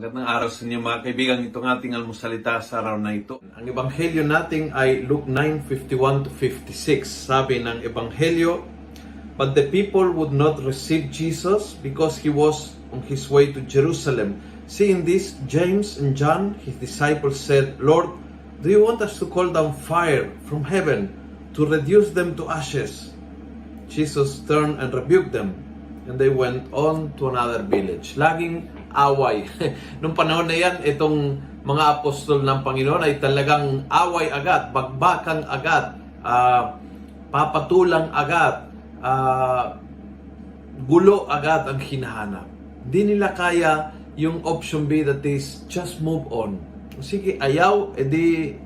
Magandang araw sa inyo mga kaibigan. Itong ating almusalita sa araw na ito. Ang ebanghelyo natin ay Luke 9:51-56. Sabi ng ebanghelyo, "But the people would not receive Jesus because he was on his way to Jerusalem. Seeing this, James and John, his disciples, said, 'Lord, do you want us to call down fire from heaven to reduce them to ashes?' Jesus turned and rebuked them, and they went on to another village." Laging away. Nung panahon na yan, itong mga apostol ng Panginoon ay talagang away agad, bagbakan agad, papatulang agad, gulo agad ang hinahanap. Hindi nila kaya yung option B, that is, just move on. Sige, ayaw, edi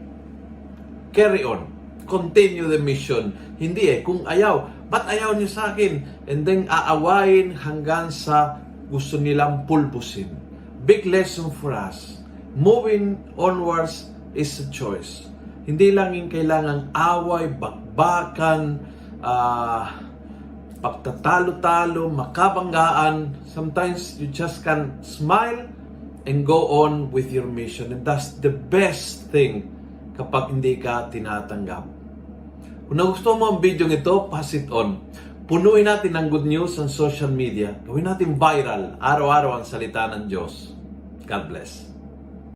carry on. Continue the mission. Hindi kung ayaw, ba't ayaw niyo sa akin? And then aawayin hanggang sa gusto nilang pulbusin. Big lesson for us. Moving onwards is a choice. Hindi lang yung kailangang away, bakbakan, pagtatalo-talo, makabanggaan. Sometimes you just can smile and go on with your mission. And that's the best thing kapag hindi ka tinatanggap. Kung nagustuhan mo ang video ito, pass it on. Punuin natin ng good news sa social media. Gawin natin viral. Araw-araw ang salita ng Diyos. God bless.